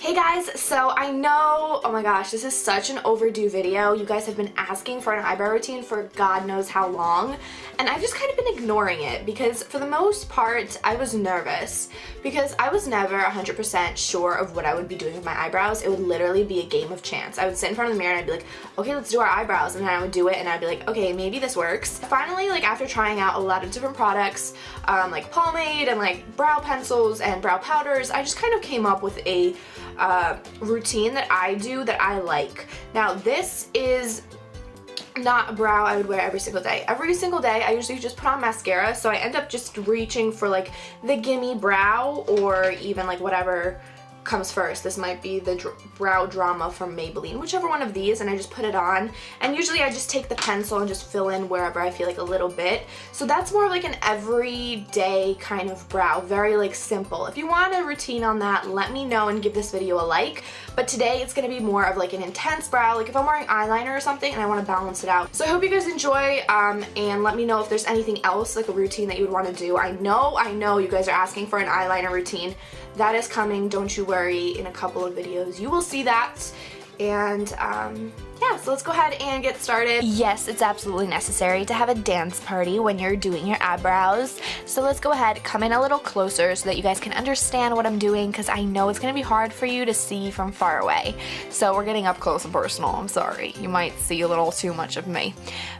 Hey guys, so I know, oh my gosh, this is such an overdue video. You guys have been asking for an eyebrow routine for God knows how long, and I've just kind of been ignoring it because for the most part, I was nervous because I was never 100% sure of what I would be doing with my eyebrows. It would literally be a game of chance. I would sit in front of the mirror and I'd be like, okay, let's do our eyebrows, and then I would do it and I'd be like, okay, maybe this works. Finally, like after trying out a lot of different products, like pomade and like brow pencils and brow powders, I just kind of came up with a routine that I do that I like. Now this is not a brow I would wear every single day. Every single day I usually just put on mascara, so I end up just reaching for like the gimme brow or even like whatever comes first. This might be the Brow Drama from Maybelline, whichever one of these, and I just put it on, and usually I just take the pencil and just fill in wherever I feel like a little bit. So that's more like an everyday kind of brow, very like simple. If you want a routine on that, let me know and give this video a like, but today it's gonna be more of like an intense brow, like if I'm wearing eyeliner or something and I want to balance it out. So I hope you guys enjoy, and let me know if there's anything else, like a routine that you would want to do. I know you guys are asking for an eyeliner routine. That is coming, don't you worry, in a couple of videos. You will see that. And yeah, so let's go ahead and get started. Yes, it's absolutely necessary to have a dance party when you're doing your eyebrows. So let's go ahead, come in a little closer so that you guys can understand what I'm doing, because I know it's going to be hard for you to see from far away. So we're getting up close and personal. I'm sorry. You might see a little too much of me.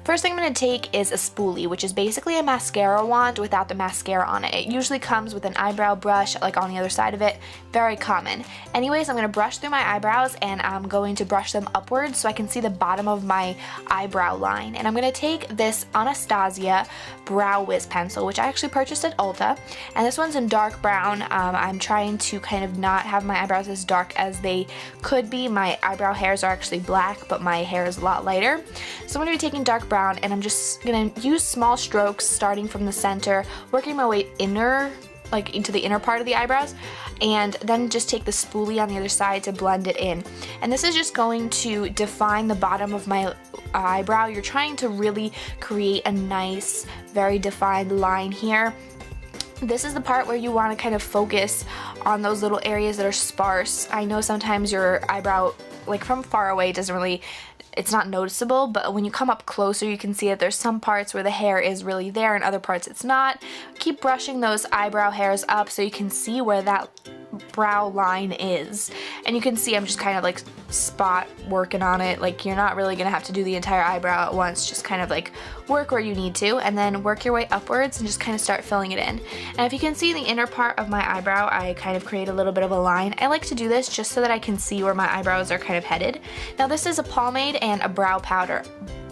First thing I'm going to take is a spoolie, which is basically a mascara wand without the mascara on it. It usually comes with an eyebrow brush like on the other side of it. Very common. Anyways, I'm going to brush through my eyebrows, and I'm going to brush them upwards so I can see the bottom of my eyebrow line. And I'm going to take this Anastasia Brow Wiz pencil, which I actually purchased at Ulta, and this one's in dark brown. I'm trying to kind of not have my eyebrows as dark as they could be. My eyebrow hairs are actually black, but my hair is a lot lighter. So I'm going to be taking dark brown, and I'm just going to use small strokes starting from the center, working my way inner, like into the inner part of the eyebrows, and then just take the spoolie on the other side to blend it in. And this is just going to define the bottom of my eyebrow. You're trying to really create a nice, very defined line here. This is the part where you want to kind of focus on those little areas that are sparse. I know sometimes your eyebrow, like from far away, doesn't really, it's not noticeable, but when you come up closer you can see that there's some parts where the hair is really there and other parts it's not. Keep brushing those eyebrow hairs up so you can see where that brow line is, and you can see I'm just kind of like spot working on it. Like you're not really gonna have to do the entire eyebrow at once, just kind of like work where you need to, and then work your way upwards and just kind of start filling it in. And if you can see the inner part of my eyebrow, I kind of create a little bit of a line. I like to do this just so that I can see where my eyebrows are kind of headed. Now this is a pomade and a brow powder.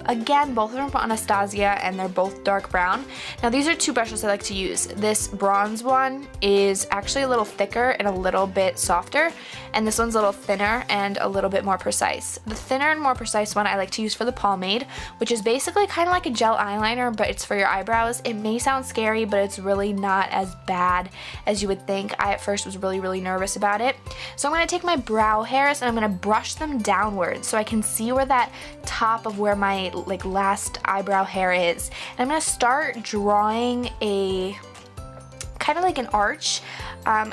Again, both of them from Anastasia, and they're both dark brown. Now these are two brushes I like to use. This bronze one is actually a little thicker and a little bit softer, and this one's a little thinner and a little bit more precise. The thinner and more precise one I like to use for the pomade, which is basically kind of like a gel eyeliner, but it's for your eyebrows. It may sound scary, but it's really not as bad as you would think. I at first was really nervous about it. So I'm going to take my brow hairs and I'm going to brush them downwards so I can see where that top of where my like last eyebrow hair is. And I'm going to start drawing a kind of like an arch.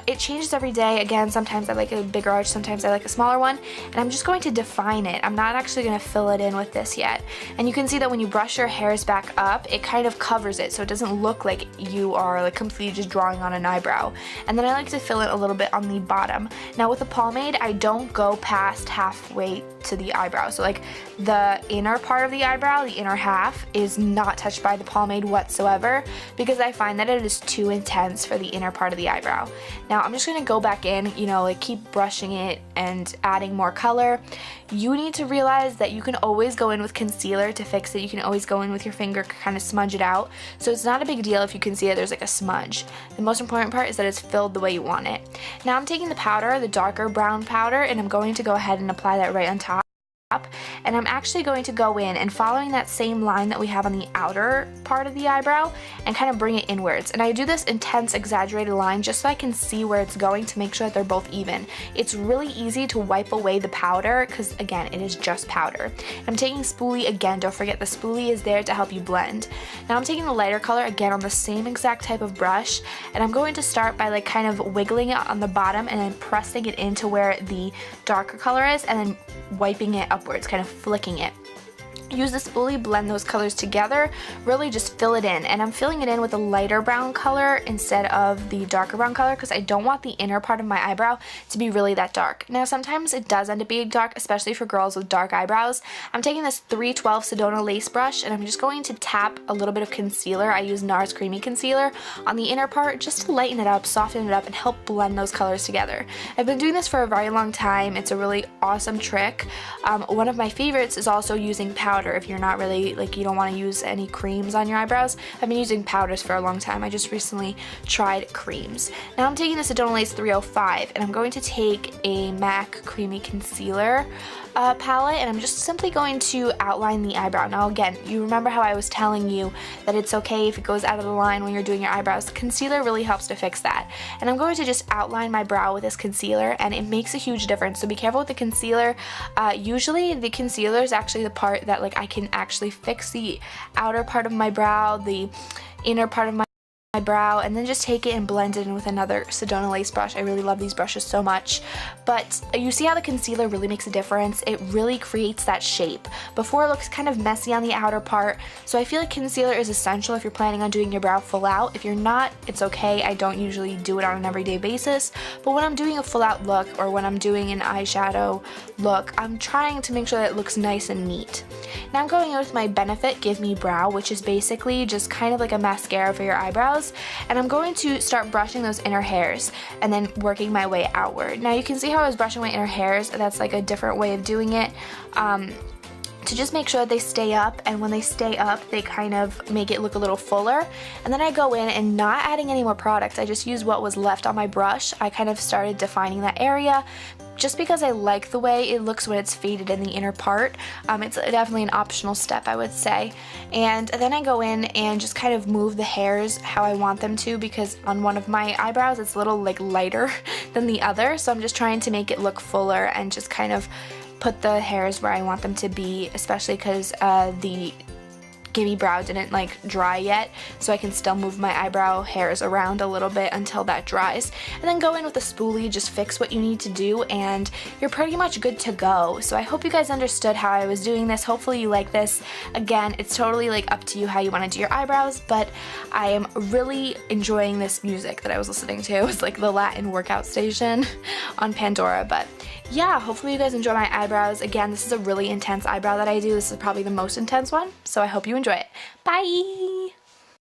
It changes every day. Again, sometimes I like a bigger arch, sometimes I like a smaller one, and I'm just going to define it. I'm not actually going to fill it in with this yet. And you can see that when you brush your hairs back up, it kind of covers it, so it doesn't look like you are like completely just drawing on an eyebrow. And then I like to fill it a little bit on the bottom. Now with the pomade, I don't go past halfway to the eyebrow. So like the inner part of the eyebrow, the inner half, is not touched by the pomade whatsoever, because I find that it is too intense for the inner part of the eyebrow. Now I'm just going to go back in, you know, like keep brushing it and adding more color. You need to realize that you can always go in with concealer to fix it. You can always go in with your finger, kind of smudge it out. So it's not a big deal if you can see that there's like a smudge. The most important part is that it's filled the way you want it. Now I'm taking the powder, the darker brown powder, and I'm going to go ahead and apply that right on top. and I'm actually going to go in and following that same line that we have on the outer part of the eyebrow and kind of bring it inwards. And I do this intense exaggerated line just so I can see where it's going to make sure that they're both even. It's really easy to wipe away the powder because again it is just powder. I'm taking spoolie again, don't forget the spoolie is there to help you blend. Now I'm taking the lighter color again on the same exact type of brush, and I'm going to start by like kind of wiggling it on the bottom and then pressing it into where the darker color is and then wiping it upwards, kind of flicking it. Use the spoolie, blend those colors together, really just fill it in, and I'm filling it in with a lighter brown color instead of the darker brown color because I don't want the inner part of my eyebrow to be really that dark. Now sometimes it does end up being dark, especially for girls with dark eyebrows. I'm taking this 312 Sedona lace brush and I'm just going to tap a little bit of concealer. I use NARS Creamy Concealer on the inner part just to lighten it up, soften it up, and help blend those colors together. I've been doing this for a very long time. It's a really awesome trick. One of my favorites is also using powder. If you're not really, like, you don't want to use any creams on your eyebrows. I've been using powders for a long time. I just recently tried creams. Now I'm taking this Sedona Lace 305 and I'm going to take a MAC Creamy Concealer palette, and I'm just simply going to outline the eyebrow. Now again, you remember how I was telling you that it's okay if it goes out of the line when you're doing your eyebrows. Concealer really helps to fix that. And I'm going to just outline my brow with this concealer, and it makes a huge difference. So be careful with the concealer. Usually the concealer is actually the part that like I can actually fix the outer part of my brow, the inner part of my brow, and then just take it and blend it in with another Sedona lace brush. I really love these brushes so much. But you see how the concealer really makes a difference? It really creates that shape. Before it looks kind of messy on the outer part, so I feel like concealer is essential if you're planning on doing your brow full out. If you're not, it's okay. I don't usually do it on an everyday basis, but when I'm doing a full out look or when I'm doing an eyeshadow look, I'm trying to make sure that it looks nice and neat. Now I'm going in with my Benefit Give Me Brow, which is basically just kind of like a mascara for your eyebrows. And I'm going to start brushing those inner hairs and then working my way outward. Now you can see how I was brushing my inner hairs. That's like a different way of doing it. To just make sure that they stay up, and when they stay up they kind of make it look a little fuller. And then I go in and not adding any more product, I just use what was left on my brush. I kind of started defining that area just because I like the way it looks when it's faded in the inner part. It's definitely an optional step, I would say. And then I go in and just kind of move the hairs how I want them to, because on one of my eyebrows it's a little like lighter than the other, so I'm just trying to make it look fuller and just kind of put the hairs where I want them to be, especially because the Gimme Brow didn't like dry yet, so I can still move my eyebrow hairs around a little bit until that dries. And then go in with a spoolie, just fix what you need to do, and you're pretty much good to go. So I hope you guys understood how I was doing this. Hopefully you like this. Again, it's totally like up to you how you want to do your eyebrows, but I am really enjoying this music that I was listening to. It was like the Latin workout station on Pandora. But yeah, hopefully you guys enjoy my eyebrows. Again, this is a really intense eyebrow that I do. This is probably the most intense one, so I hope you enjoy it. Bye!